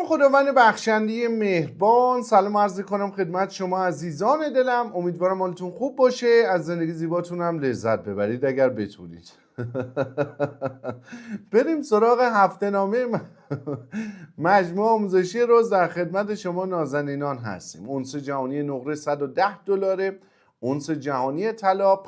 خداوند بخشنده مهربان، سلام عرض کنم خدمت شما عزیزان دلم. امیدوارم حالتون خوب باشه، از زندگی زیباتون هم لذت ببرید اگر بتونید. بریم سراغ هفته نامه مجموعه آموزشی روز. در خدمت شما نازنینان هستیم. اونس جهانی نقره $110، اونس جهانی طلا $5081.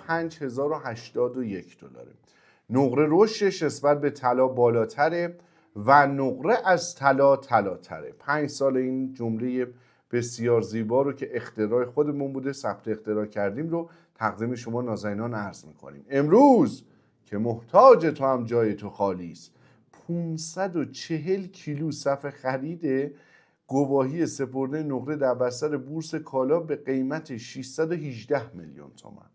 نقره رشدش نسبت به طلا بالاتره و نقره از طلا طلاتره. 5 سال این جمله بسیار زیبا رو که اختراع خودمون بوده، ثبت اختراع کردیم، رو تقدیم شما نازنینان عرض میکنیم. امروز که محتاج تو هم جای تو خالی است، 540 کیلو صف خرید گواهی سپرده نقره در بستر بورس کالا به قیمت 618 میلیون تومان.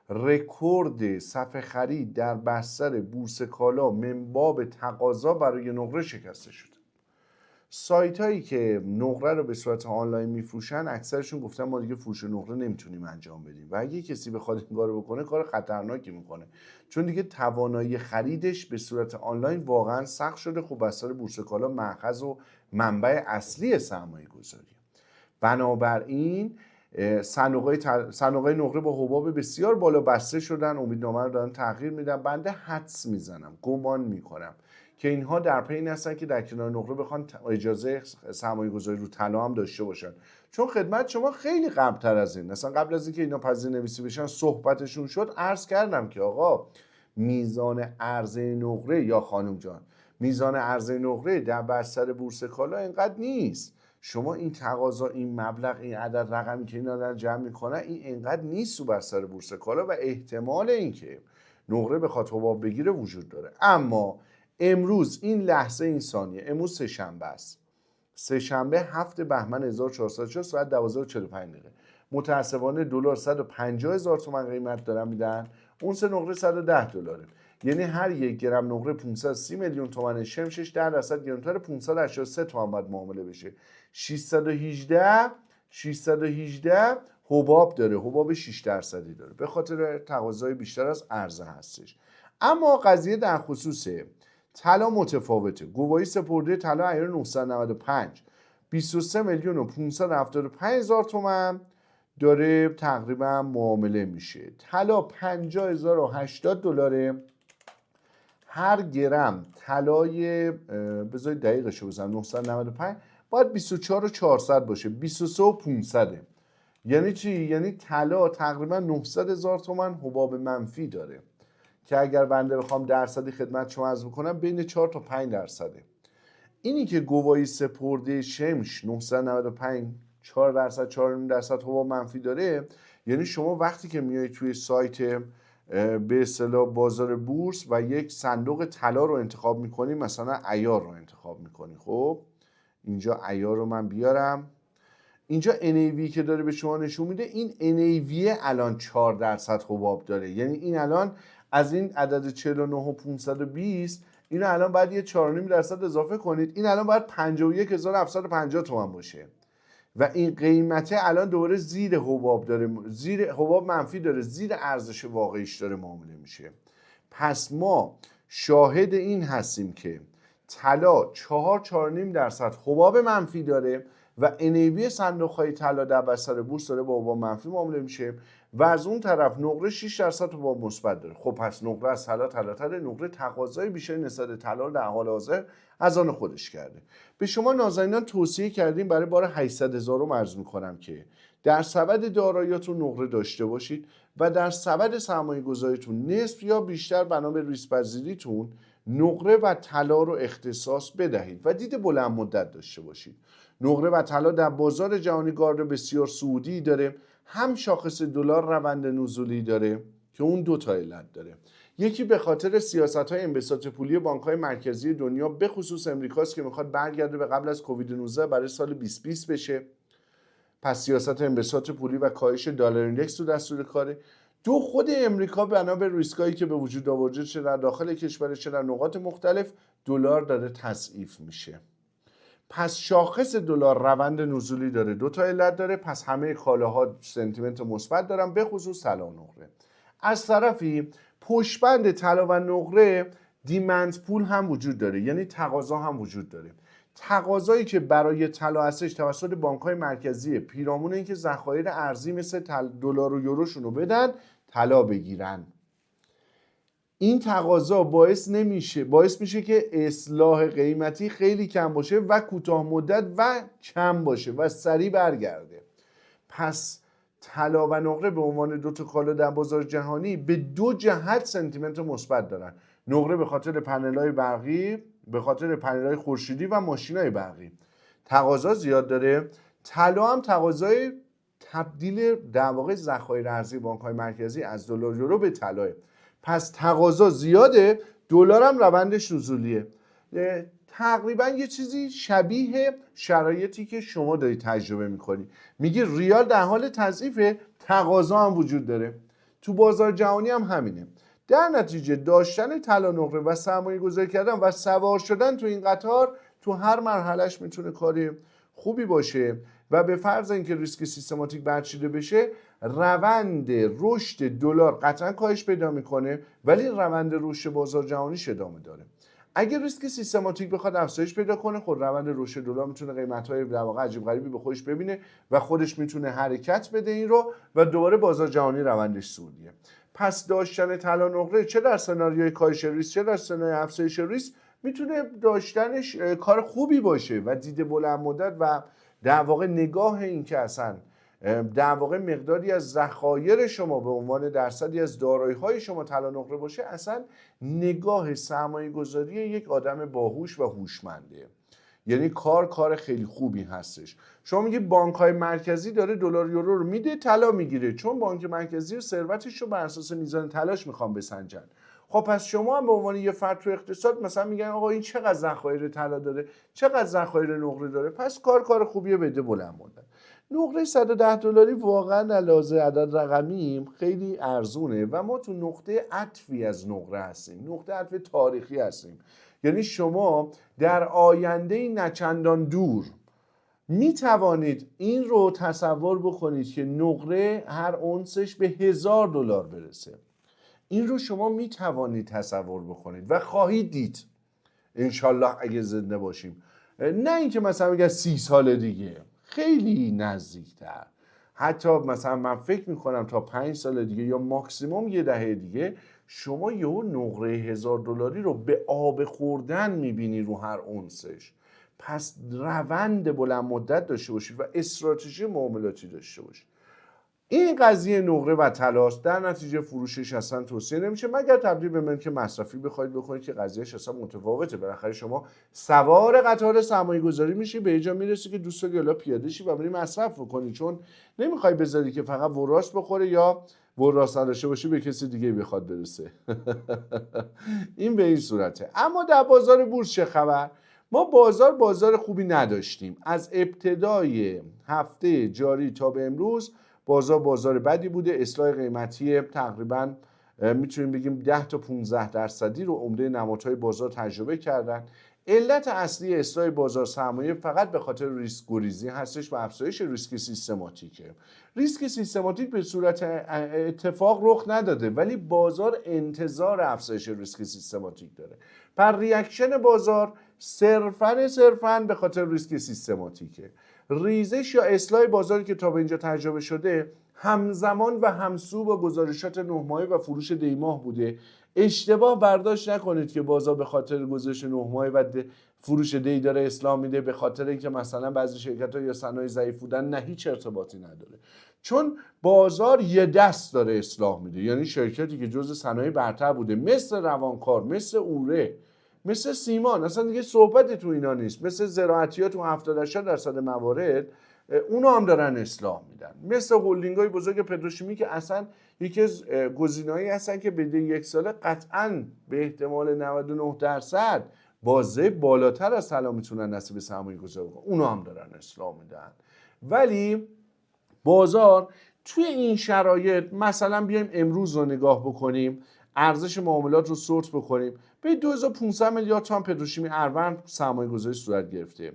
رکورد صف خرید در بستر بورس کالا من باب تقاضا برای نقره شکسته شده. سایت هایی که نقره رو به صورت آنلاین میفروشن اکثرشون گفتن ما دیگه فروش نقره نمیتونیم انجام بدیم و اگه کسی بخواد این کارو بکنه کار خطرناکی میکنه، چون دیگه توانایی خریدش به صورت آنلاین واقعا سخت شده. خب بستر بورس کالا مأخذ و منبع اصلی سرمایه گذاری. بنابراین صندوق‌های نقره با حباب بسیار بالا بسته شدن. امیدنامه رو دارن تغییر میدن. بنده حدس میزنم، گمان میکنم که اینها در پی این هستن که در کنار نقره بخوان اجازه سرمایه گذاری رو طلا هم داشته باشن، چون خدمت شما خیلی قبل‌تر از این، مثلا قبل از اینکه اینا پذیرنویسی بشن صحبتشون شد، عرض کردم که آقا میزان عرضه نقره، یا خانم جان، میزان عرضه نقره در بستر بورس کالا اینقدر نیست. شما این تقاضا، این مبلغ، این عدد رقمی که اینا دارن جمع میکنن، این اینقدر نیست تو بستر بورس کالا و احتمال اینکه نقره بخواد حباب بگیره وجود داره. اما امروز این لحظه، این ثانیه، امروز سه‌شنبه است، سه‌شنبه 7 بهمن 1404 ساعت 12:45. متاسفانه دلار 150,000 تومان قیمت دارن میدن. اونس نقره $110، یعنی هر یک گرم نقره 530 میلیون تومان شمشش 10% گرونتر 583 تومان باید معامله بشه. 618 حباب داره، حباب 6% داره، به خاطر تقاضای بیشتر از عرضه هستش. اما قضیه در خصوص طلا متفاوته. گواهی سپرده طلا عیار 995 23 میلیون و 575 هزار تومان داره تقریبا معامله میشه. طلا $50,080. هر گرم طلای بذارید دقیقشو بزنم 995 باید 24,400 باشه، 23,500. یعنی چی؟ یعنی طلا تقریبا 900,000 تومان حباب منفی داره که اگر بنده بخوام درصدی خدمت شما عرض بکنم بین 4 تا 5%. اینی که گواهی سپرده شمش 995 4%، 4.5% حباب منفی داره، یعنی شما وقتی که میای توی سایت به اصطلاح بازار بورس و یک صندوق طلا رو انتخاب میکنی، مثلا عیار رو انتخاب میکنی، خب اینجا عیار رو من بیارم، اینجا NAV که داره به شما نشون میده، این NAV الان 4% حباب داره. یعنی این الان از این عدد 49,520 اینو الان باید یه 4.5% اضافه کنید، این الان باید 51,750 تومان باشه و این قیمته الان دوباره زیر حباب داره، زیر حباب منفی داره، زیر ارزش واقعیش داره معامله میشه. پس ما شاهد این هستیم که طلا 4.5% حباب منفی داره و NAV صندوق‌های طلا در بستر بورس داره با حباب منفی معامله میشه و از اون طرف نقره 6% حباب مثبت داره. خب پس نقره از طلا طلاتر، نقره تقاضای بیشتری نسبت طلا رو در حال حاضر از آن خودش کرده. به شما نازنینان توصیه کردیم برای بار 800,000 عرض میکنم که در سبد داراییاتون نقره داشته باشید و در سبد سرمایه گذاریتون نصف یا بیشتر بنا به ریسک پذیریتون نقره و طلا رو اختصاص بدهید و دید بلند مدت داشته باشید. نقره و طلا در بازار جهانی گارد بسیار صعودی داره، هم شاخص دلار روند نزولی داره که اون دو تا علت داره. یکی به خاطر سیاست‌های انبساط پولی بانک‌های مرکزی دنیا به خصوص امریکاست که میخواد برگرده به قبل از کووید 19 برای سال 2020 بشه. پس سیاست انبساط پولی و کاهش دلار ایندکس تو دستور کاره. دو، خود امریکا بنا به ریسکایی که به وجود آورده چه در داخل کشور چه در نقاط مختلف، دلار داره تضعیف میشه. پس شاخص دلار روند نزولی داره، دو تا علت داره. پس همه کالاها سنتیمنت مثبت دارن، به خصوص طلا و نقره. از طرفی پشتبند طلا و نقره دیمند پول هم وجود داره، یعنی تقاضا هم وجود داره. تقاضایی که برای طلا هستش توسط بانک‌های مرکزی پیرامون اینکه ذخایر ارزی مثل دلار و یوروشون رو بدن طلا بگیرن. این تقاضا باعث میشه که اصلاح قیمتی خیلی کم باشه و کوتاه مدت و کم باشه و سریع برگرده. پس طلا و نقره به عنوان دو تا کالا در بازار جهانی به دو جهت سنتیمنت مثبت دارن. نقره به خاطر پنل‌های برقی، به خاطر پنل‌های خورشیدی و ماشین‌های برقی تقاضا زیاد داره. طلا هم تقاضای تبدیل در واقع ذخایر ارزی بانک‌های مرکزی از دلار یورو به طلا. پس تقاضا زیاده، دلار هم روندش نزولیه. تقریبا یه چیزی شبیه شرایطی که شما دارید تجربه میکنی. میگی ریال در حال تضعیفه، تقاضا هم وجود داره. تو بازار جهانی هم همینه. در نتیجه داشتن طلا نقره و سرمایه گذاری کردن و سوار شدن تو این قطار تو هر مرحلهش میتونه کاری خوبی باشه و به فرض اینکه ریسک سیستماتیک برچیده بشه روند رشد دلار قطعا کاهش پیدا میکنه، ولی روند رشد بازار جهانیش ادامه داره. اگر ریسک سیستماتیک بخواد افزایش پیدا کنه، خود روند رشد دلار میتونه قیمت‌های در واقع عجیب غریبی به خودش ببینه و خودش میتونه حرکت بده این رو و دوباره بازار جهانی روندش سودیه. پس داشتن طلا نقره چه در سناریوی کاهش ریسک چه در سناریوی افزایش ریسک میتونه داشتنش کار خوبی باشه و دید بلند مدت و در واقع نگاه این که اصلا در واقع مقداری از ذخایر شما به عنوان درصدی از دارایی‌های شما طلا نقره باشه، اصلا نگاه سرمایه گذاری یک آدم باهوش و هوشمنده. یعنی کار خیلی خوبی هستش. شما میگی بانک‌های مرکزی داره دلار یورو رو میده طلا میگیره، چون بانک مرکزی و ثروتش رو بر اساس میزان طلاش میخوان بسنجن. خب پس شما هم به عنوان یه فرد تو اقتصاد مثلا میگن آقا این چقدر ذخایر طلا داره، چقدر ذخایر نقره داره، پس کار خوبیه بده بلند مدت. نقره 110 دلاری واقعا در لحاظ عدد رقمی خیلی ارزونه و ما تو نقطه عطفی از نقره هستیم، نقطه عطف تاریخی هستیم. یعنی شما در آینده نچندان دور می توانید این رو تصور بکنید که نقره هر اونسش به $1000 برسه. این رو شما می توانید تصور بکنید و خواهید دید انشالله اگه زنده باشیم. نه اینکه مثلا بگه 30 سال دیگه، خیلی نزدیکتر. حتی مثلا من فکر میکنم تا 5 سال دیگه یا ماکسیموم یه دهه دیگه شما یه نقره $1000 رو به آب خوردن میبینی رو هر اونسش. پس روند بلند مدت داشته باشید و استراتژی معاملاتی داشته باشید. این قضیه نقره و طلاست. در نتیجه فروشش اصلا توصیه نمیشه مگر تبدیل به ملک مصرفی بخواید بکنید که قضیهش اصلا متفاوته. بالاخره شما سوار قطار سرمایه گذاری میشی، به جا میرسی که دوست داری پیاده شی و بری مصرف بکنی، چون نمیخوای بذاری که فقط وراث بخوره یا وراث نداشته باشی به کسی دیگه بخواد برسه. این به این صورته. اما در بازار بورس چه خبر؟ ما بازار خوبی نداشتیم. از ابتدای هفته جاری تا به امروز بازار بدی بوده. اصلاح قیمتی تقریبا میتونیم بگیم 10 تا 15% رو عمده نمادهای بازار تجربه کردن. علت اصلی اصلاح بازار سرمایه فقط به خاطر ریسک گریزی هستش و افزایش ریسک سیستماتیکه. ریسک سیستماتیک به صورت اتفاق رخ نداده، ولی بازار انتظار افزایش ریسک سیستماتیک داره. پر ریاکشن بازار صرفاً به خاطر ریسک سیستماتیکه. ریزش یا اصلاح بازاری که تا به اینجا تجربه شده همزمان و همسو با گزارشات 9 ماهه و فروش دی ماه بوده. اشتباه برداشت نکنید که بازار به خاطر گزارش 9 ماهه و فروش دی داره اصلاح میده به خاطر اینکه مثلا بعضی شرکت‌ها یا صنایع ضعیف بودن. نه، هیچ ارتباطی نداره، چون بازار یه دست داره اصلاح میده. یعنی شرکتی که جزء صنایع برتر بوده مثل روانکار، مثل اوره، مثل سیمان، اصلا دیگه صحبتی تو اینا نیست، مثل زراعتی‌ها تو 70-80% موارد اونو هم دارن اصلاح میدن، مثل هلدینگ‌های بزرگ پتروشیمی که اصلا یکی از گزینه‌هایی هستن که بده یک ساله قطعاً به احتمال 99% بازه بالاتر از طلا میتونن نصیب سرمایه گذاری کنن، اونو هم دارن اصلاح میدن. ولی بازار توی این شرایط مثلا بیایم امروز رو نگاه بکنیم، ارزش معاملات رو سورت بکنیم، به 2500 میلیارد تومان پتروشیمی اروند سرمایه گذاری صورت گرفته.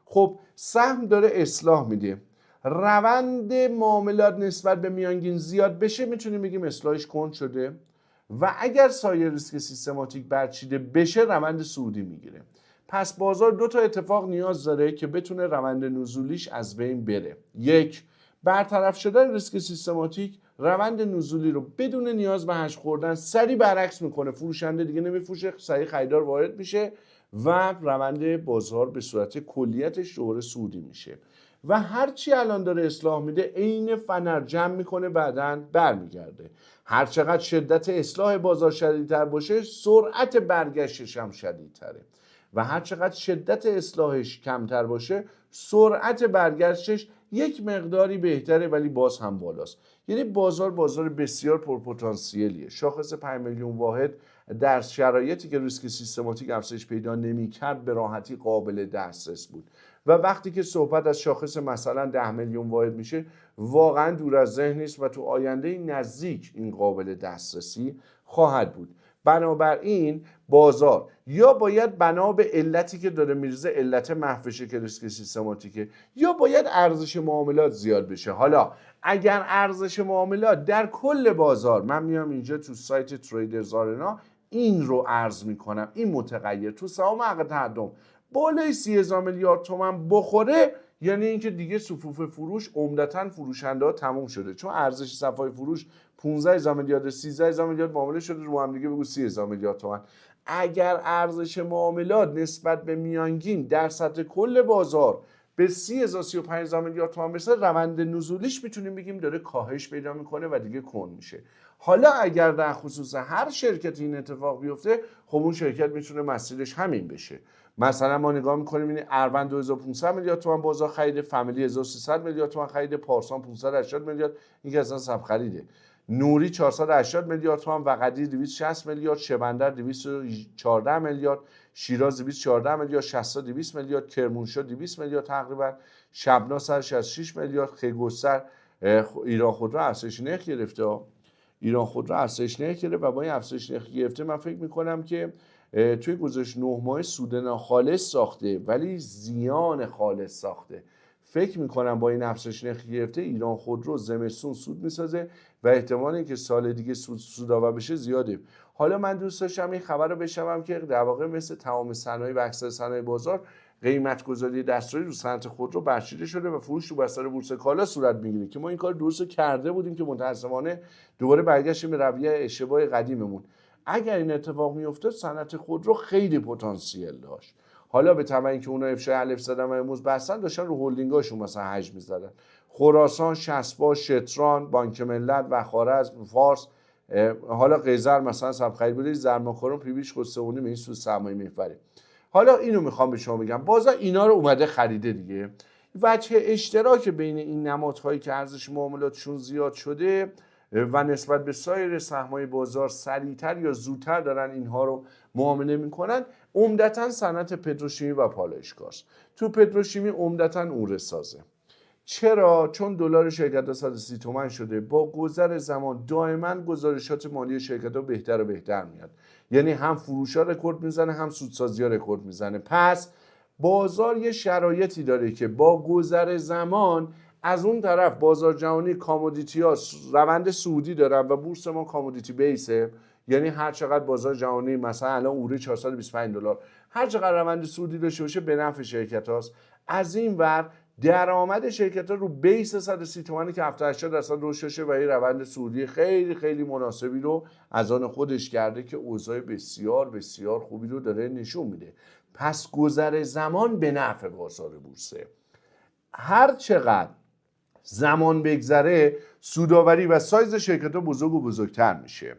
خب سهم داره اصلاح میده، روند معاملات نسبت به میانگین زیاد بشه میتونیم بگیم اصلاحش کند شده و اگر سایر ریسک سیستماتیک برچیده بشه روند صعودی میگیره. پس بازار دو تا اتفاق نیاز داره که بتونه روند نزولیش از بین بره. یک، برطرف شدن ریسک سیستماتیک روند نزولی رو بدون نیاز به هش خوردن سریع برعکس میکنه، فروشنده دیگه نمیفروشه، سریع خریدار وارد میشه و روند بازار به صورت کلیتش دوباره صعودی میشه و هرچی الان داره اصلاح میده عین فنر جمع میکنه بعداً برمیگرده. هر چقدر شدت اصلاح بازار شدیدتر باشه سرعت برگشتش هم شدیدتره و هر چقدر شدت اصلاحش کمتر باشه سرعت برگشتش یک مقداری بهتره ولی باز هم بالاست. یعنی بازار بسیار پرپتانسیلیه. شاخص 5 میلیون واحد در شرایطی که ریسک سیستماتیک افزایش پیدا نمی‌کرد به راحتی قابل دسترس بود و وقتی که صحبت از شاخص مثلا 10 میلیون واحد میشه واقعا دور از ذهن نیست و تو آینده نزدیک این قابل دسترسی خواهد بود. بنابراین بازار یا باید بنا به علتی که داره میرزه علت محو بشه که ریسک سیستماتیکه، یا باید ارزش معاملات زیاد بشه. حالا اگر ارزش معاملات در کل بازار، من میام اینجا تو سایت تریدرز آرنا این رو عرض میکنم، این متغیر تو سهام حق تقدم بالای 30,000 میلیارد تومان بخوره، یعنی اینکه دیگه صفوف فروش عمدتاً فروشنده ها تموم شده، چون ارزش صفای فروش 15,000 میلیارد 13,000 میلیارد معامله شده، رو هم دیگه بگو 30,000 میلیارد تومان. اگر ارزش معاملات نسبت به میانگین در سطح کل بازار به 30,000 35,000 میلیارد تومان برسه، روند نزولیش میتونیم بگیم داره کاهش پیدا میکنه و دیگه کند میشه. حالا اگر در خصوص هر شرکتی این اتفاق بیفته، خب اون شرکت میتونه مسیرش همین بشه. مثلا ما نگاه میکنیم این اروند 2500 میلیارد تومان بازار خریده، فامیلی 1300 میلیارد تومان خریده، پارسان 580 میلیارد، این که اصلا سب خریده، نوری 480 میلیارد تومان، وقدی 260 میلیارد، شبندر 214 میلیارد، شیراز 214 میلیارد، شستا 200 میلیارد، کرمانشاه 200 میلیارد تقریبا، شبنا 166 میلیارد، خیگستر ایران خودرو افزایش نرخ گرفته. ایران خودرو افزایش نرخ گرفت و با این افزایش نرخ گرفته من فکر میکنم که توی گذشته 9 ماه سود ناخالص ساخته ولی زیان خالص ساخته. فکر میکنم با این افزایش نرخ گرفته ایران خودرو زمستون سود میسازه و احتمال اینکه سال دیگه سودآور بشه زیاده. حالا من دوست داشتم این خبر رو بشنوم که در واقع مثل تمام صنایع و اکثر صنایع بازار قیمت گذاری دستوری رو صنعت خودرو برچیده شده و فروش تو بستر بورس کالا صورت میگیره که ما این کار درست کرده بودیم که متأسفانه دوباره برگشتیم به رویه اشتباه قدیممون. اگر این اتفاق میافتاد صنعت خودرو خیلی پتانسیل داشت. حالا به تبع اینکه اونا افشای الف زدن و امروز بستن، داشتن رو هلدینگاشون مثلا حجم می‌زدن. خراسان، شسبا، شتران، بانک ملت و خوارزم، فارس، حالا قیزر مثلا سب خرید بوده، زرماکارون پیویش خودسونی به این سود سرمایه محوره. حالا اینو میخوام به شما بگم، بازار اینا رو اومده خریده دیگه. وجه اشتراک بین این نمادهایی که ارزش معاملاتشون زیاد شده و نسبت به سایر سهم‌های بازار سریعتر یا زودتر دارن اینها رو معامله میکنن، عمدتاً صنعت پتروشیمی و پالایشگاست. تو پتروشیمی عمدتاً اون سازه. چرا؟ چون دلار شرکت‌ها 130 تومان شده. با گذر زمان دائما گزارشات مالی شرکت‌ها بهتر و بهتر میاد. یعنی هم فروش‌ها رکورد میزنه هم سودسازی‌ها رکورد میزنه. پس بازار یه شرایطی داره که با گذر زمان از اون طرف بازار جهانی کامودیتی‌ها روند صعودی دارن و بورس ما کامودیتی بیسه، یعنی هر چقدر بازار جهانی مثلا الان اوره 425 دلار هر چقدر روند صعودی داشته باشه به نفع شرکت‌هاست. از این ور درآمد شرکت‌ها رو بیس 130 تومانی که 70-80% رشد شده و این روند صعودی خیلی خیلی مناسبی رو از آن خودش کرده که اوضاع بسیار بسیار خوبی رو داره نشون میده. پس گذر زمان به نفع بازار بورسه. هر چقدر زمان بگذره سوداوری و سایز شرکت‌ها بزرگ و بزرگتر میشه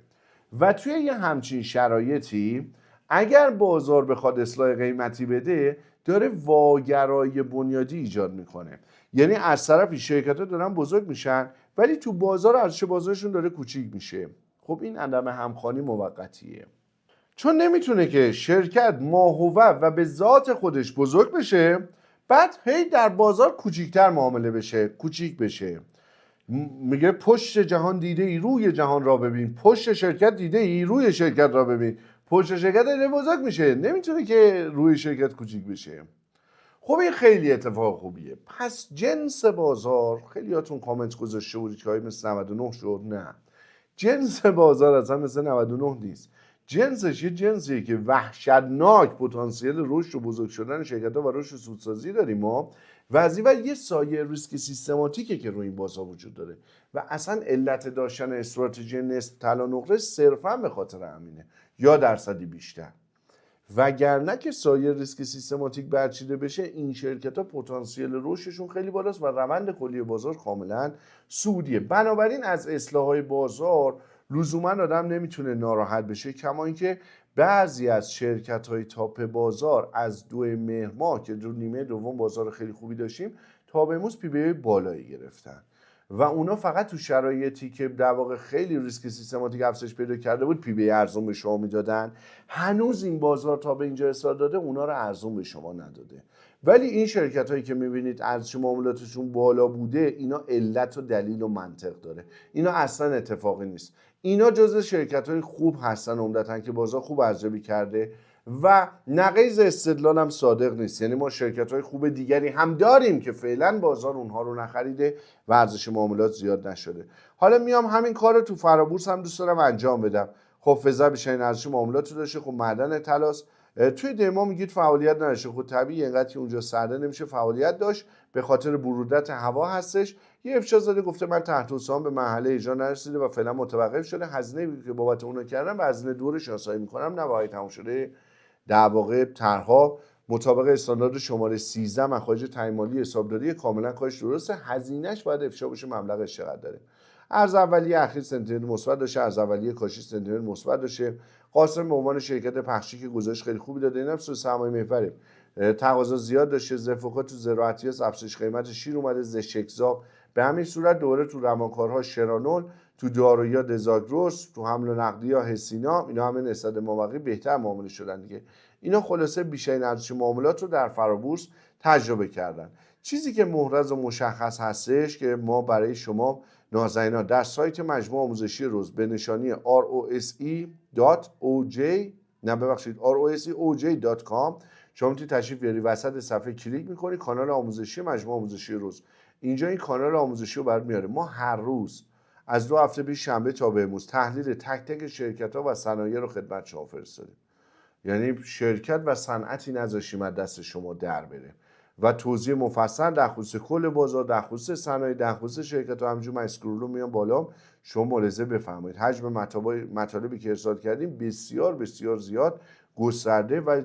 و توی یه همچین شرایطی اگر بازار بخواد اصلاح قیمتی بده داره واگرایی بنیادی ایجاد میکنه. یعنی از طرفی شرکت‌ها دارن بزرگ میشن ولی تو بازار ارزش بازارشون داره کوچیک میشه. خب این عدم همخوانی موقتیه، چون نمیتونه که شرکت ماهوت و به ذات خودش بزرگ بشه بعد هی در بازار کوچیکتر معامله بشه، کوچیک بشه. میگه پشت جهان دیده ای روی جهان را ببین، پشت شرکت دیده ای روی شرکت را ببین. پشت شرکت داره بزرگ میشه، نمیتونه که روی شرکت کوچیک بشه. خب این خیلی اتفاق خوبیه. پس جنس بازار، خیلی هاتون کامنت گذاشته بودید که های مثل 99 شد. نه، جنس بازار اصلا مثل 99 نیست. جنسش یه جنسیه که وحشتناک پتانسیل رشد و بزرگ شدن شرکت‌ها و رشد سودسازی داریم ما، و از این ور یه سایه ریسک سیستماتیکه که روی این بازار وجود داره و اصلا علت داشتن استراتژی نصف طلا نقره صرفا به خاطر همینه یا درصدی بیشتر. وگرنه که سایر ریسک سیستماتیک برچیده بشه، این شرکت ها پتانسیل رشدشون خیلی بالاست و روند کلی بازار کاملا سودیه. بنابراین از اصلاحات بازار لزوما آدم نمیتونه ناراحت بشه، کما اینکه بعضی از شرکت های تاپ بازار از 2 مهر ماه که در نیمه دوم بازار خیلی خوبی داشتیم تا به امروز پی بی بالایی گرفتن و اونا فقط تو شرایطی که در واقع خیلی ریسک سیستماتیک افزایش پیدا کرده بود پی بی ارزون به شما میدادن. هنوز این بازار تا به اینجا اصرار داده اونا رو ارزون به شما نداده. ولی این شرکت هایی که میبینید ارزش معاملاتشون بالا بوده، اینا علت و دلیل و منطق داره، اینا اصلا اتفاقی نیست. اینا جزو شرکت های خوب هستن عمدتاً که بازار خوب ارزیابی کرده و نقیض استدلال هم صادق نیست. یعنی ما شرکت های خوب دیگری هم داریم که فعلا بازار اونها رو نخریده و ارزش معاملات زیاد نشده. حالا میام همین کار رو تو فرابورس هم دوست دارم انجام بدم. خب فضا بیشترین ارزش معاملات رو داشته، خب معدن طلاست. توی دما میگید فعالیت نداشته، خب طبیعی اینقدر که اونجا سرده نمیشه فعالیت داشت، به خاطر برودت هوا هستش. یه افشا زده گفته من تحت السهام به مرحله اجرا نرسیده و فعلا متوقف شده، هزینه که بابت اون کردم و هزینه دور شناسایی میکنم نه تموم شده. در واقع طرح‌ها مطابق استاندارد شماره 13 مخارج تعیین مالی حسابداری کاملا کارش درسته، هزینه‌اش باید افشا بشه مبلغش چقدر داره. ارز اولیه اخیر سنتیمتر مثبت داشته، ارز اولیه کاشی سنتیمتر مثبت داشته. قاسم به عنوان شرکت پخشی که گزارش خیلی خوبی داده، اینم سود سرمایه محوره. تقاضا زیاد داشته، زفوکات تو زراعتی از افزایش قیمت شیر اومده، زشکزاب. به همین صورت دوره تو روانکارها شرانول، تو دارویی دزاگروس، تو حمل و نقدی ها هسینا، اینا همه نسبت مابقی بهتر معامله شدن دیگه. اینا خلاصه بیشترین ارزش معاملات رو در فرابورس تجربه کردن. چیزی که محرز و مشخص هستش که ما برای شما نازنینا در سایت مجموعه آموزشی روز به نشانی rose.oj.com شما میتونید تشریف بیاری، وسط صفحه کلیک میکنی کانال آموزشی مجموعه آموزشی روز. اینجا این کانال آموزشی رو برات میاره. ما هر روز از 2 هفته پیش شنبه تا به امروز تحلیل تک تک شرکت‌ها و صنایع رو خدمت شما فرستادیم. یعنی شرکت و صنعتی نذاشتیم از دست شما در بره و توضیح مفصل در خصوص کل بازار، در خصوص صنایع، در خصوص شرکت‌ها. همینجور من اسکرول رو میام بالا، شما ملاحظه بفرمایید حجم مطالبی که ارسال کردیم بسیار بسیار زیاد، گسترده و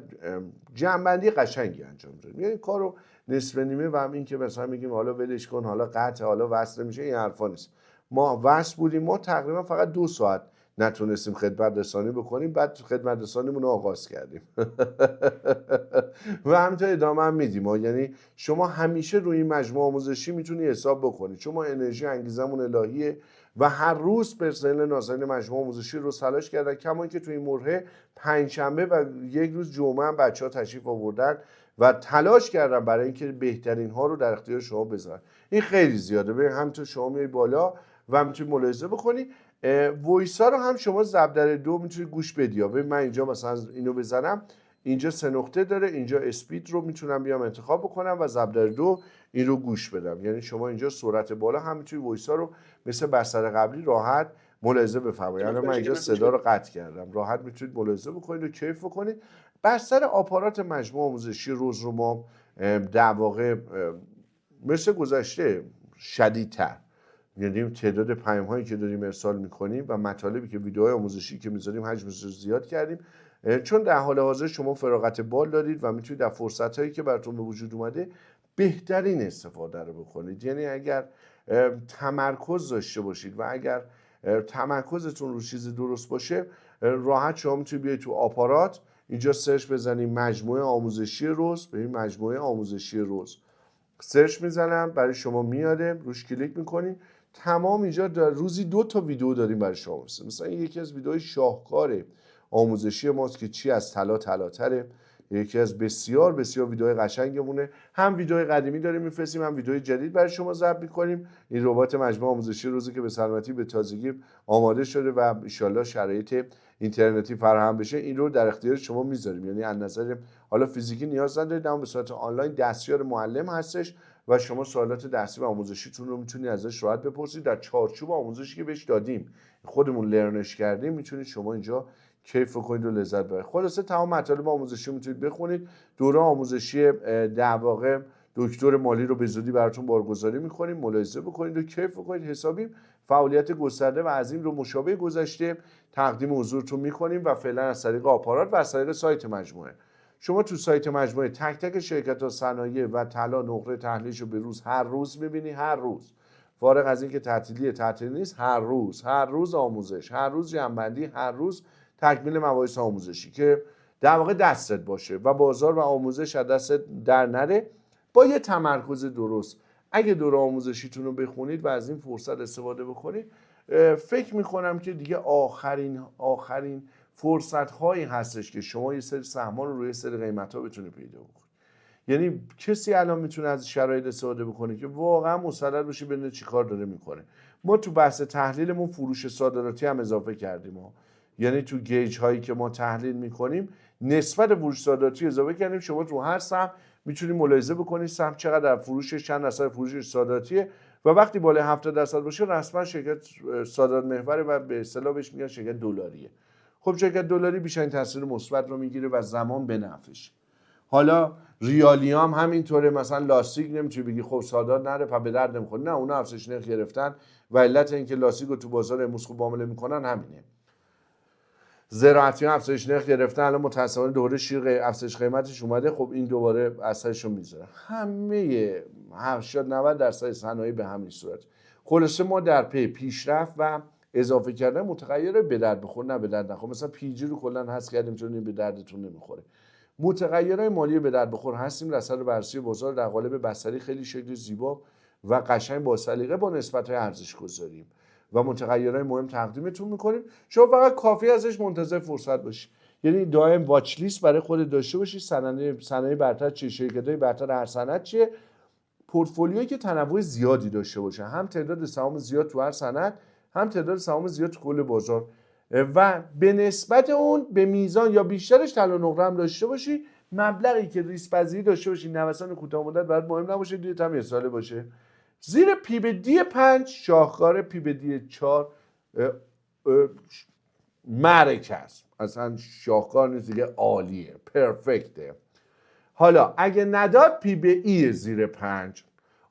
جمع‌بندی قشنگی انجام دادیم. یعنی کارو نصف نیمه و هم این که مثلا میگیم حالا ولش کن، حالا قطع، حالا وصل میشه، این حرفا نیست. ما وصل بودیم، ما تقریبا فقط 2 ساعت نتونستیم خدمت رسانی بکنیم، بعد خدمت رسانیمون رو آغاز کردیم و همینطور ادامه هم میدیم. یعنی شما همیشه روی این مجموعه آموزشی میتونی حساب بکنید، چون ما انرژی انگیزمون الهیه و هر روز پرسنل نازنین مجموعه آموزشی رو تلاش کردن، کما اینکه توی این مره پنجشنبه و یک روز جمعه هم بچه‌ها تشریف آوردن و تلاش کردن برای اینکه بهترین ها رو در اختیار شما بذارن. این خیلی زیاده. ببین همینطور شما میای بالا و میتونی ملاحظه بکنی. وایس ها رو هم شما ضرب در 2 میتونید گوش بدی. ببین من اینجا مثلا اینو بزنم، اینجا 3 نقطه داره، اینجا اسپید رو میتونم بیام انتخاب بکنم و ضرب در 2 این رو گوش بدم. یعنی شما اینجا سرعت بالا هم میتونید وایس ها رو مثل بستر قبلی راحت ملاحظه بفرمایید. یعنی من اینجا صدا رو قطع کردم، راحت میتونید ملاحظه بکنید و کیف بکنید. بستر آپارات مجموعه آموزشی روز رو ما در واقع مثل گذشته شدیدتر، یعنی تعداد پیام هایی که داریم ارسال میکنیم و مطالبی که ویدیوهای آموزشی که میذاریم حجمش رو زیاد کردیم، چون در حال حاضر شما فراغت بال دارید و میتونید در فرصت هایی که براتون به وجود اومده بهترین استفاده رو بکنید. یعنی اگر تمرکز داشته باشید و اگر تمرکزتون رو چیز درست باشه، راحت شما میتونید بیاید تو آپارات، اینجا سرچ بزنید مجموعه آموزشی روز، به این مجموعه آموزشی روز سرچ میزنم برای شما میاده، روش کلیک میکنید. تمام اینجا در روزی 2 تا ویدیو داریم برای شما. مثلا این یکی از ویدیوهای شاهکار آموزشی ماست که چی از طلا طلاتره، یکی از بسیار بسیار ویدیوهای قشنگمونه. هم ویدیوهای قدیمی داریم میفرستیم، هم ویدیوهای جدید برای شما ضبط میکنیم. این ربات مجموعه آموزشی روزی که به سلامتی به تازگی آماده شده و ان شاءالله شرایط اینترنتی فراهم بشه، این رو در اختیار شما میذاریم. یعنی از نظر حالا فیزیکی نیاز ندارید، اما به صورت آنلاین دستیار معلم هستش و شما سوالات درسی و آموزشیتون رو میتونید ازش راحت بپرسید. در چارچوب آموزشی که بهش دادیم، خودمون لرنش کردیم، میتونید شما اینجا کیف کنید و لذت ببرید. خلاصه تمام مطالب آموزشی میتونید بخونید. دوره آموزشی در واقع دکتر مالی رو به زودی براتون بارگذاری میکنیم، ملاحظه بکنید و کیف کنید. حسابی فعالیت گسترده و عظیم رو مشابه گذشته تقدیم حضورتون میکنیم و فعلا از طریق آپارات و از طریق سایت مجموعه. شما تو سایت مجموعه تک تک شرکت‌ها، صنایع و طلا نقره تحلیلش رو به روز هر روز می‌بینی. هر روز، فارغ از اینکه تعطیل نیست، هر روز آموزش، هر روز جنبندی، هر روز تکمیل مباحث آموزشی که در واقع دستت باشه و بازار و آموزش از دستت در نره. با یه تمرکز درست اگه دوره آموزشیتون رو بخونید و از این فرصت استفاده بکنید، فکر میکنم که دیگه آخرین فرصت هایی هستش که شما یه سری سهمان رو روی سری قیمت ها بتونید پیدا بکنید. یعنی کسی الان میتونه از شرایط استفاده بکنه که واقعا مسلط بشه ببینه چی کار داره میکنه. ما تو بحث تحلیلمون فروش صادراتی هم اضافه کردیم یعنی تو گیج هایی که ما تحلیل میکنیم نسبت فروش صادراتی اضافه کردیم. شما رو هر سهم میتونید ملاحظه بکنید سهم چقدر فروشش، چند درصد فروشش صادراتیه و وقتی بالای 70% باشه رسما شرکت صادرات محوره و به اصطلاح بهش میگن شرکت دلاریه. خب شرکت دلاری بیشترین تاثیر مثبت رو میگیره و زمان به نفعش. حالا ریالی هم همینطوره، مثلا لاستیک نمیتونی بگی خب صادرات نره پس به درد نمیخوره، نه اونا افزایش نرخ گرفتن و علت اینکه لاستیک رو تو بازار امروز خوب معامله میکنن همینه. زراعتی ها افزایش نرخ گرفتن، الان متأسفانه دوره شیر افزایش قیمتش اومده، خب این دوباره اثرش رو میذاره. همه 80-90% صنایع به همین صورت. خلاصه ما در پی پیشرفت و اضافه کردن متغیر به درد بخور نه به درد نخور. مثلا پی جی رو کلا حذف کردیم چون به دردتون نمیخوره. متغیرهای مالی به درد بخور هستیم. رصد بررسی بازار در قالب بصری خیلی شکل زیبا و قشنگ با سلیقه با نسبت‌های ارزش گذاریم و متغیرهای مهم تقدیمتون میکنیم. شما فقط کافی ازش منتظر فرصت باشید. یعنی دائم واچ لیست برای خودت داشته باشی. صنایع برتر چیه، شرکت‌های برتر هر صنعت چیه، پورتفولیویی که تنوع زیادی داشته باشه، هم تعداد سهام زیاد تو هر صنعت، هم تعداد سهام زیاد تو کل بازار و به نسبت اون به میزان یا بیشترش طلا نقره هم داشته باشی. مبلغی که ریسک پذیری داشته باشی، نوسان کوتاه مدت برات مهم نباشه، دیت هم یه ساله باشه. زیر پی به دی 5 شاهکار، پی به دی 4 معرکه است، اصلا شاهکار نیست دیگه، عالیه، پرفکته. حالا اگه نداد پی به ای زیر 5،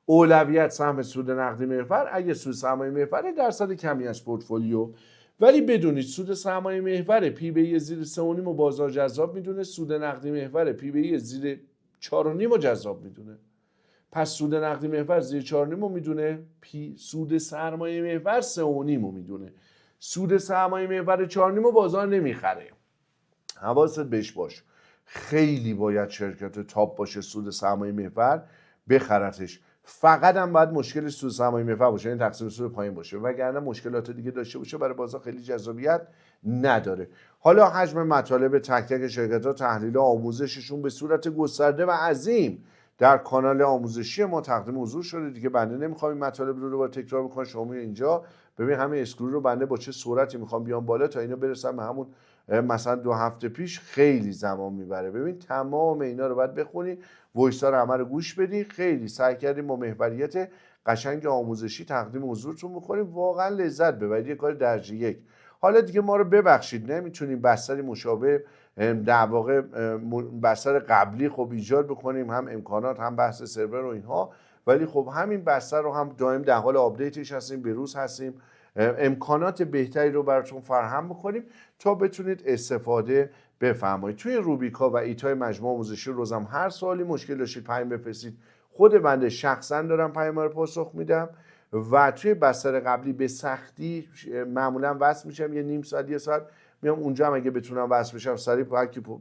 اولویت سهم سود نقدی محور، اگه سود سرمایه محور درصد کمی از پورتفولیو، ولی بدونید سود سرمایه محور پی به ای زیر 3.5 و بازار جذاب میدونه، سود نقدی محور پی به ای زیر 4.5 و جذاب میدونه. پس سود نقدی محور زیر 4.5 میدونه، سود سرمایه محور 3.5 میدونه. سود سرمایه محور 4.5 بازار نمیخره. حواست بهش باش. خیلی باید شرکت تاپ باشه سود سرمایه محور بخرتش. فقط هم باید مشکل سود سرمایه محور باشه، یعنی تقسیم سود پایین باشه، وگرنه مشکلات دیگه داشته باشه برای بازار خیلی جذابیت نداره. حالا حجم مطالب تک تک شرکت‌ها، تحلیل آموزششون به صورت گسترده و عظیم در کانال آموزشی ما تقدیم حضور شده دیگه. بنده نمیخوام این مطالب رو دوباره تکرار بکنم. شما اینجا ببین همه اسکرول رو بنده با چه سرعتی میخوام بیام بالا تا اینا برسم به همون مثلا 2 هفته پیش. خیلی زمان میبره. ببین تمام اینا رو باید بخونی، وایسا رو همه رو گوش بدی. خیلی سعی کردیم با محوریت قشنگ آموزشی تقدیم حضورتون بکنیم، واقعا لذت ببرید. یه کار درجه 1. حالا دیگه ما رو ببخشید نمیتونیم بستری مشابه در واقع بستر قبلی خب ایجاد بکنیم، هم امکانات هم بحث سرور و اینها، ولی خب همین بستر رو هم دائم در حال آپدیتش هستیم، به روز هستیم، امکانات بهتری رو براتون فراهم بکنیم تا بتونید استفاده بفرمایید. توی روبیکا و ایتای مجموعه آموزشی روزم هر سوالی مشکل داشتید پیام بفرستید، خود بنده شخصا دارم پیام رو پاسخ میدم و توی بستر قبلی به سختی معمولا وصل میشم، یه نیم ساعت 1 ساعت میام اونجا هم اگه بتونم وصل بشم سریع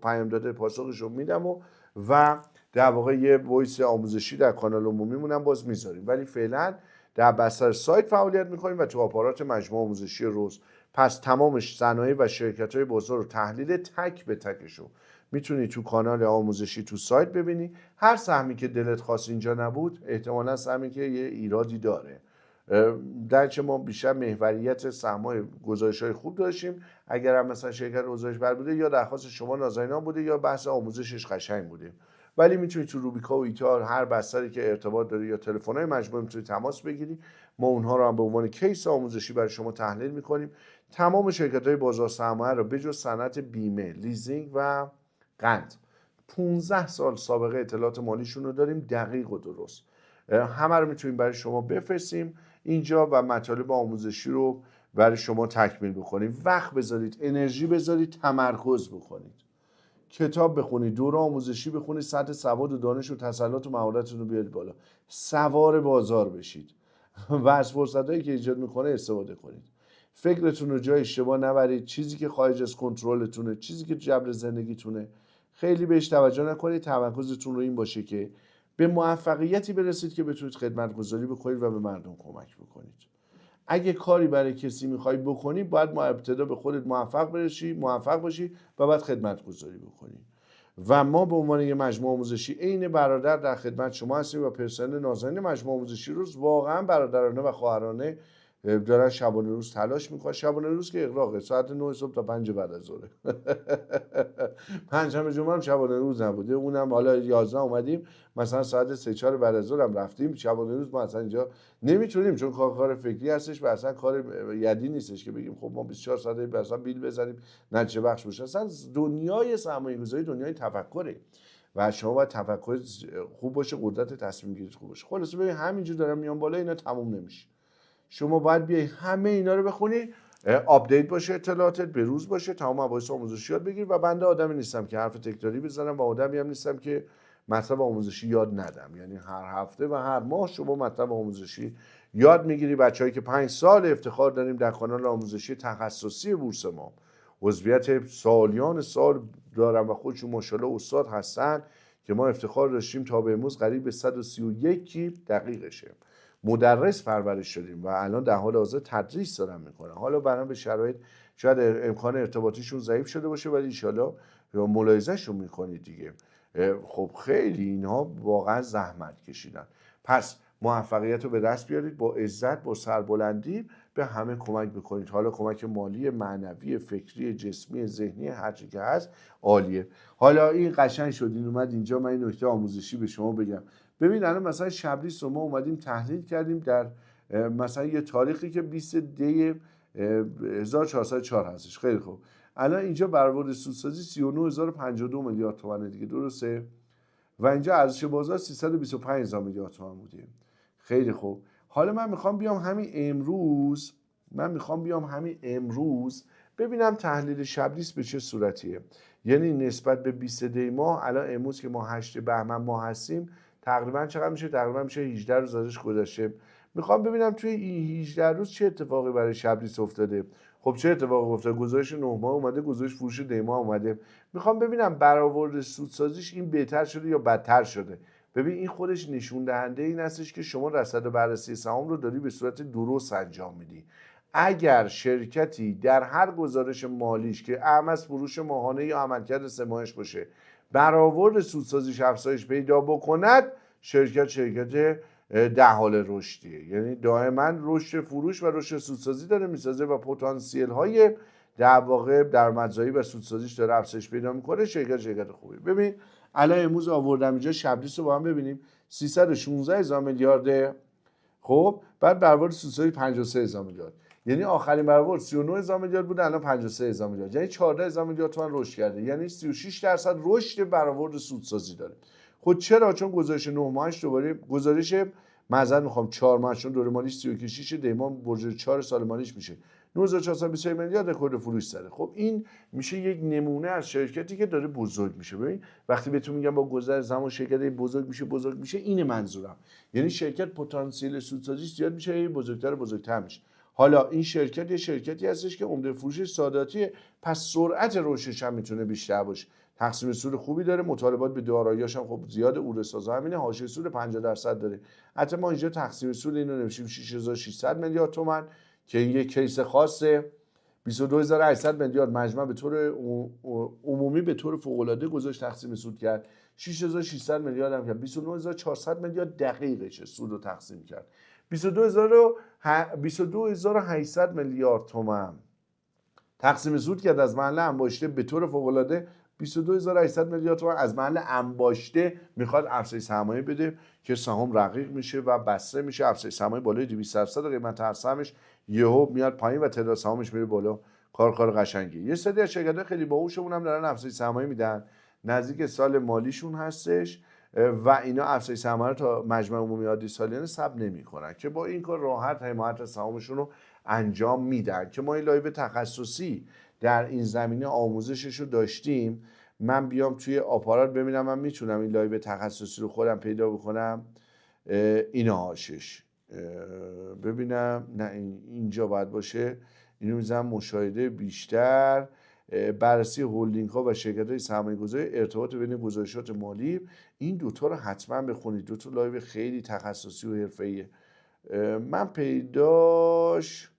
پیام داده پاسخش رو میدم و در واقع یه وایس آموزشی در کانال عمومی مونم باز میذاریم. ولی فعلا در بستر سایت فعالیت میکنیم و تو آپارات مجموعه آموزشی روز. پس تمام صنایع و شرکت‌های بازار رو تحلیل تک به تکشو میتونی تو کانال آموزشی تو سایت ببینی. هر سهمی که دلت خواست اینجا نبود احتمالاً سهمی که یه ایرادی داره. درچه ما بیشتر محوریت سهم‌های گزارش‌های خوب داشتیم، اگر هم مثلا شرکت گزارش بر بوده یا درخواست شما نازنینان بوده یا بحث آموزشش قشنگ بوده، ولی میتونید تو روبیکا و ایتا هر بستری که ارتباط داره یا تلفن‌های مجموعه میتونید تماس بگیری. ما اونها رو هم به عنوان کیس آموزشی برای شما تحلیل میکنیم. تمام شرکت‌های بازار سرمایه رو بجز صنعت بیمه، لیزینگ و قند 15 سال سابقه اطلاعات مالیشون رو داریم، دقیق و درست. همه رو میتونیم برای شما بفرستیم اینجا و مطالب آموزشی رو برای شما تکمیل بکنیم. وقت بذارید، انرژی بذارید، تمرکز بکنید، کتاب بخونید، دوره آموزشی بخونید، سطح سواد و دانش و تسلط و مهارتتون رو بیارید بالا، سوار بازار بشید و از فرصتایی که ایجاد میکنه استفاده کنید. فکرتون رو جای اشتباه نبرید. چیزی که خارج از کنترلتونه، چیزی که جبر زندگیتونه، خیلی بهش توجه نکنید. تمرکزتون رو این باشه که به موفقیتی برسید که بتونید خدمتگزاری بکنید و به مردم کمک بکنید. اگه کاری برای کسی میخوای بکنی، باید ابتدا به خودت موفق باشی و بعد خدمتگزاری بکنی. و ما به عنوان یه مجموعه آموزشی عین برادر در خدمت شما هستیم و پرسنل نازنین مجموعه آموزشی روز واقعا برادرانه و خواهرانه دارن شبانه روز تلاش میکنن. شبانه روز که اغراقه، ساعت 9 صبح تا 5 بعد از ظهر. پنجشنبه جمعه هم شبانه روز نبوده، اونم حالا 11 اومدیم مثلا ساعت 3 4 بعد از ظهر هم رفتیم. شبانه روز ما اصلا اینجا نمیتونیم، چون کار فکری هستش و اصلا کار یدی نیستش که بگیم خب ما 24 ساعت مثلا بیل بزنیم نتیجه بخش بشه. اصلا دنیای سرمایه‌گذاری دنیای تفکره و شما باید تفکر خوب باشه، قدرت تصمیم گیری خوب باشه. خلاص ببین همینجور دارم میام بالا، اینا تموم نمیشه. شما باید بیای همه اینا رو بخونی، آپدیت باشه، اطلاعاتت به روز باشه، تمام مباحث آموزشی یاد بگیر. و بنده آدمی نیستم که حرف تکراری بزنم و آدمی هم نیستم که مطلب آموزشی یاد ندم. یعنی هر هفته و هر ماه شما مطلب آموزشی یاد میگیری. بچه‌ای که 5 سال افتخار داریم در کانال آموزشی تخصصی بورس ما عضویت سالیان سال دارن و خودشون ماشاءالله استاد هستن که ما افتخار داشتیم تا به امروز قریب به 131 دقیقشه مدرس پرورش شدیم و الان در حال حاضر تدریس دارن میکنن. حالا بنا به شرایط شاید امکان ارتباطیشون ضعیف شده باشه، ولی انشالله ملاحظه‌شون میکنید دیگه. خب خیلی اینها واقعا زحمت کشیدن. پس موفقیت رو به دست بیارید، با عزت، با سربلندی به همه کمک بکنید. حالا کمک مالی، معنوی، فکری، جسمی، ذهنی، هر چی که هست عالیه. حالا این قشنگ شد این اومد اینجا من این نکته آموزشی به شما بگم. ببین الان مثلا شبلیس رو ما اومدیم تحلیل کردیم در مثلا یه تاریخی که 20 دی 1404 هستش. خیلی خوب، الان اینجا برآورد سودسازی 39052 میلیارد تومانه دیگه، درسته؟ و اینجا ارزش بازار 325000 میلیارد تومان بوده. خیلی خوب، حالا من میخوام بیام همین امروز ببینم تحلیل شبلیس به چه صورتیه. یعنی نسبت به 20 دی ماه، الان امروز که ما 8 بهمن ماه هستیم، تقریبا چقدر میشه؟ تقریبا میشه 18 روز ازش گذشته. میخوام ببینم توی این 18 روز چه اتفاقی برای شبلیس افتاده. خب چه اتفاقی افتاده؟ گزارش 9 ماه اومده، گزارش فروش دی ماه اومده. میخوام ببینم برآورد سودسازیش این بهتر شده یا بدتر شده. ببین این خودش نشون دهنده این هستش که شما رصد و بررسی سهام رو داری به صورت درست انجام میدی. اگر شرکتی در هر گزارش مالیش که اعم از فروش ماهانه یا عملکرد سه ماهش باشه برآورد سودسازیش افزایش پیدا بکند، شرکت در حال رشدیه. یعنی دائما رشد فروش و رشد سودسازی داره میسازه و پتانسیل های در واقع درآمدزایی و سودسازیش داره افزایش پیدا میکنه. شرکت خوبی. ببین الان امروز آوردم اینجا شبلیس رو با هم ببینیم، 316000 میلیارد. خب بعد برآورد سودسازی 53000 میلیارد، یعنی آخرین برآورد 39000 میلیارد بود، الان 53000 میلیارد، یعنی 14000 میلیارد تومان رشد کرده. یعنی 36% رشد برآورد سودسازی داره. خب چرا؟ چون گزارش 9 ماهش دوباره گزارش معذرت میخوام 4 ماهش، چون دوره مالیش 31 دیمان برج 4 سال مالیش میشه 9421 میلیارد رکورد فروش زده. خب این میشه یک نمونه از شرکتی که داره بزرگ میشه. ببین وقتی بهتون میگم با گذر زمان شرکت بزرگ میشه اینه منظورم. یعنی شرکت پتانسیل سودسازیش زیاد میشه، بزرگتر میشه. حالا این شرکت یه شرکتی هستش که عمده فروشش صادراتیه، پس سرعت رشدش هم میتونه بیشتر باشه. تقسیم سود خوبی داره، مطالبات به دارایی‌هاش هم خب زیاد، اورسازا همینه، حاشیه سود 50% داره. حتی ما اینجا تقسیم سود اینو نمیشیم 6600 میلیارد تومان که این یک کیس خاصه. 22800 میلیارد مجمع به طور عمومی به طور فوق‌العاده گذاشت تقسیم سود کرد. 6600 میلیارد هم کرد. 29400 میلیارد دقیقشه سود رو تقسیم کرد. 22800 میلیارد تومان تقسیم سود کرد از محل انباشته به طور فوق‌العاده 22800 میلیارد تومان از محل انباشته میخواد افزایش سرمایه بده که سهام رقیق میشه و بسته میشه. افزایش سرمایه بالای 200% قیمت هر سهمش یهو میاد پایین و تعداد سهامش میره بالا. کار قشنگی. یه سری از شرکت‌ها خیلی باهوشمون هم دارن افزایش سرمایه میدن، نزدیک سال مالیشون هستش و اینا افزایش سرمایه رو تا مجمع عمومی عادی سالیانه ثبت نمی‌کنن که با این کار راحت حمایت سهامشون رو انجام میدن. که ما این لایو تخصصی در این زمینه آموزشش رو داشتیم. من بیام توی آپارات ببینم من میتونم این لایو تخصصی رو خودم پیدا بکنم. اینا هاشش ببینم، نه اینجا باید باشه. اینو میزنم مشاهده بیشتر، بررسی هولدینگ ها و شرکت های سرمایه گذاری، ارتباط بین گزارشات مالی. این دوتا رو حتما بخونید، دوتا لایو خیلی تخصصی و حرفه‌ایه. من پیداش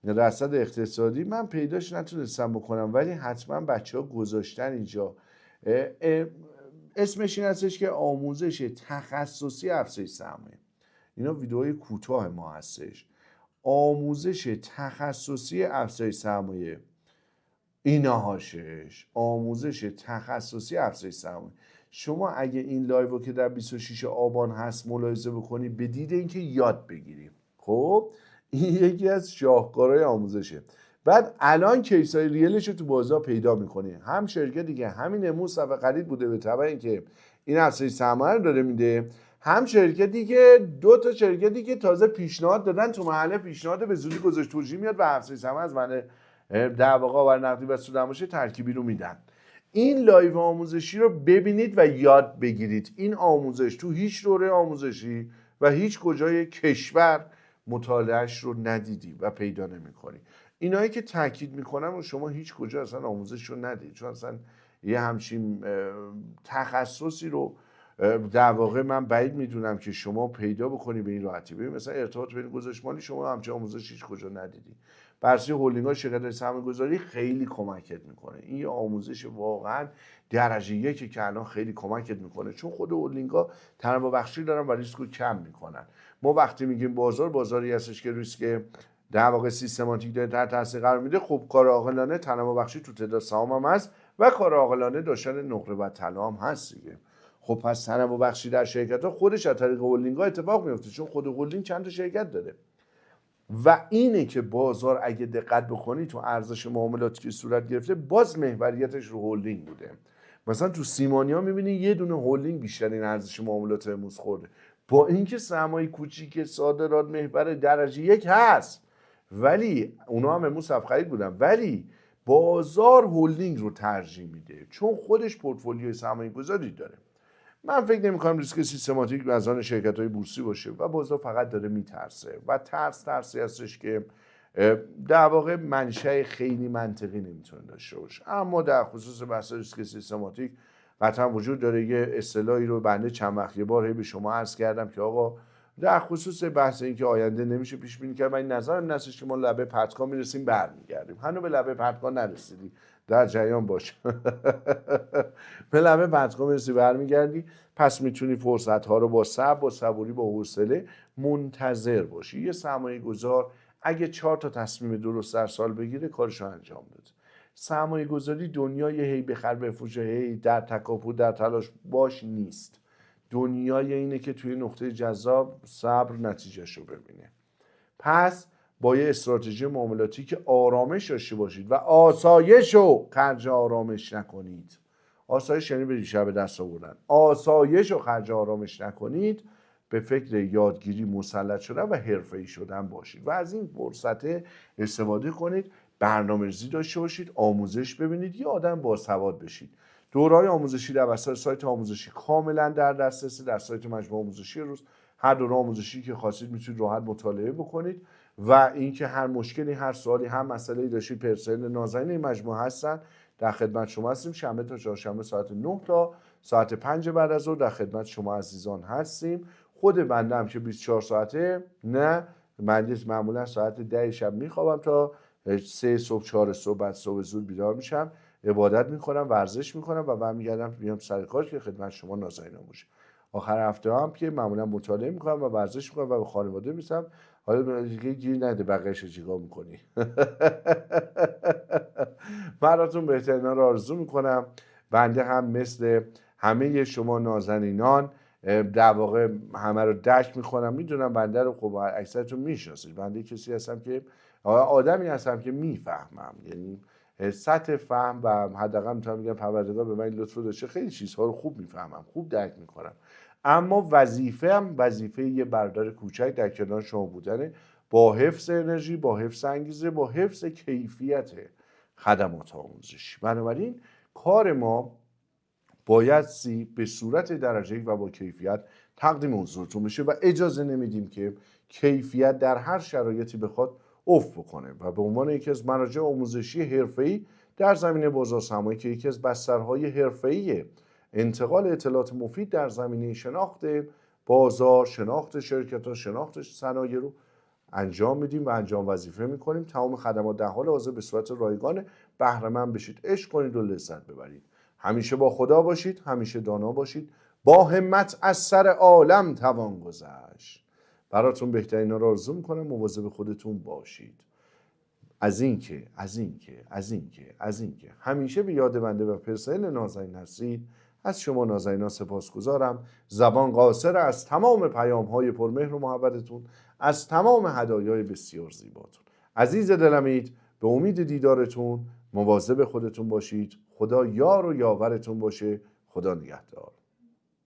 رصد اقتصادی من پیداش نتونستم بکنم، ولی حتما بچه ها گذاشتن اینجا. اسمش این هستش که آموزش تخصصی افزایش سرمایه. اینا ویدئوهای کوتاه ما هستش. آموزش تخصصی افزایش سرمایه، اینا هاشش. آموزش تخصصی افزایش سرمایه. شما اگه این لایو رو که در 26 آبان هست ملاحظه بکنی، به دید اینکه یاد بگیریم. خب این یکی از شاهکارهای آموزشه. بعد الان کیسای ریلش رو تو بازار پیدا میکنی. هم شرکتی که همین امروز صفحه خرید بوده به تبع اینکه این افزایش سرمایه رو داره میده، هم شرکتی که دو تا شرکتی که تازه پیشنهاد دادن تو محله پیشنهاد به زودی گذاشت توجیه میاد و افزایش سرمایه از من در واقع آور نقدی و سودماشی ترکیبی رو میدن. این لایو آموزشی رو ببینید و یاد بگیرید. این آموزش تو هیچ دوره آموزشی و هیچ کجای کشور مطالعهش رو ندیدی و پیدا نمی‌کنی. اینایی که تاکید میکنم و شما هیچ کجا اصلا آموزش رو ندید، چون اصلا یه همچین تخصصی رو در واقع من بعید میدونم که شما پیدا بکنی به این راحتی. ببین مثلا ارتباط بین گزارش مالی شما همچین آموزش هیچ کجا ندیدی. بررسی هولدینگ ها شرکت سرمایه گذاری خیلی کمکت میکنه. این یه آموزش واقعا درجه یکی که الان خیلی کمکت میکنه، چون خود هولدینگ ها تنوع بخشی دارن و ریسک رو کم میکنن. ما وقتی میگیم بازاری هستش که ریسک در واقع سیستماتیک داره در تاثیر قرار میده، خب کار عاقلانه تنوع بخشی تو تعداد سهام هم هست و کار عاقلانه داشتن نقره و طلا هم هست دیگه. خب پس تنوع بخشی در شرکت ها خودش از طریق هولدینگ ها اتفاق میفته، چون خود هولدینگ چند تا شرکت داره. و اینه که بازار اگه دقت بکنی تو ارزش معاملاتی که صورت گرفته باز محوریتش رو هولدینگ بوده. مثلا تو سیمانیا میبینی یه دونه هولدینگ بیشترین ارزش معاملات امروز خورده، با اینکه سرمایه کوچیک صادرات محور درجه یک هست، ولی اونا هم امروز صف خرید بودن، ولی بازار هولدینگ رو ترجیح میده چون خودش پورتفولیوی سرمایه گذاری داره. من فکر نمی‌کنم ریسک سیستماتیک از آن شرکت‌های بورسی باشه و بازار فقط داره میترسه و ترسی هستش که در واقع منشأ خیلی منطقی نمیتونه داشته باشه. اما در خصوص بحث ریسک سیستماتیک قطعا وجود داره. یه اصطلاحی رو بنده چند وقت یه بار به شما عرض کردم که آقا در خصوص بحث این که آینده نمیشه پیش بینی کرد، من این نظرم این هستش که ما لبه پتکا میرسیم برمیگردیم. هنوز به لبه پتکا نرسیدی، در جریان باش. به لبه پتکا میرسی برمیگردی، پس میتونی فرصت ها رو با صبر، با صبوری، با حوصله منتظر باشی. یه سرمایه گذار اگه 4 تا تصمیم درست در سال بگیره کارش رو انجام بده. سرمایه گذاری دنیای هی بخر بفروش، هی در تکاپو در تلاش باش نیست. دنیای اینه که توی نقطه جذاب صبر نتیجهش رو ببینه. پس با یه استراتژی معاملاتی که آرامش داشته باشید و آسایش رو خرج آرامش نکنید. آسایش یعنی به شب دست آوردن. آسایش رو خرج آرامش نکنید، به فکر یادگیری مسلط شدن و حرفه‌ای شدن باشید و از این فرصت استفاده کنید. برنامه‌ریزی داشته باشید، آموزش ببینید، یه آدم باسواد بشید. دوره‌های آموزشی در وسط سایت آموزشی کاملا در دسترسه، در سایت مجموعه آموزشی روز. هر دوره آموزشی که خواستید میتونید راحت مطالعه بکنید و اینکه هر مشکلی، هر سوالی، هر مسئله‌ای داشتید، پرسنل نازنین این مجموعه هستن، در خدمت شما هستیم. شنبه تا چهارشنبه ساعت 9 تا ساعت 5 بعد از ظهر در خدمت شما عزیزان هستیم. خود بنده هم که 24 ساعته نه، من معمولا ساعت 10 شب میخوابم تا 3 صبح 4 صبح، بعد صبح زود بیدار میشم، عبادت میکنم، ورزش میکنم و برمیگردم میام سر کار که خدمت شما نازنینان باشم. آخر هفته هم که معمولا مطالعه میکنم و ورزش میکنم و به خانواده میرسم. حالا دیگه گیر نده بقیه‌اش رو چیکار میکنی. براتون بهترینا رو آرزو میکنم بنده هم مثل همه شما نازنینان در واقع همه رو درک میکنم. میدونم بنده رو خب اکثرتون میشناسید. بنده کسی هستم که آدمی هستم که میفهمم، یعنی سطح فهم و حداقل میتونم بگم پروردگار به من لطف داشته، خیلی چیزها رو خوب میفهمم، خوب درک میکنم. اما وظیفه یه برادر کوچک در کنار شما بودنه، با حفظ انرژی، با حفظ انگیزه، با حفظ کیفیت خدمات آموزشی. بنابراین کار ما بایستی به صورت درجه‌ای و با کیفیت تقدیم حضورتون بشه و اجازه نمیدیم که کیفیت در هر شرایطی بخواد افت بکنه. و به عنوان یکی از مراجع آموزشی حرفه‌ای در زمینه بازارسرمایه که یکی از بسترهای حرفه‌ای انتقال اطلاعات مفید در زمینه شناخت بازار، شناخت شرکت‌ها، شناخت صنایع رو انجام میدیم و انجام وظیفه میکنیم. تمام خدمات در حال حاضر به صورت رایگان. بهره مند بشید، عشق کنید و لذت ببرید. همیشه با خدا باشید، همیشه دانا باشید. با همت از سر عالم توان گذشت. براتون بهترین رو آرزو میکنم. مواظب خودتون باشید. از اینکه همیشه به یاد بنده و پرسنل نازنین هستید، از شما نازنینان سپاسگزارم. زبان قاصر از تمام پیام‌های پرمهر و محبتتون، از تمام هدایای بسیار زیباتون. عزیز دلمید، به امید دیدارتون. مواظب خودتون باشید. خدا یار و یاورتون باشه. خدا نگهدار.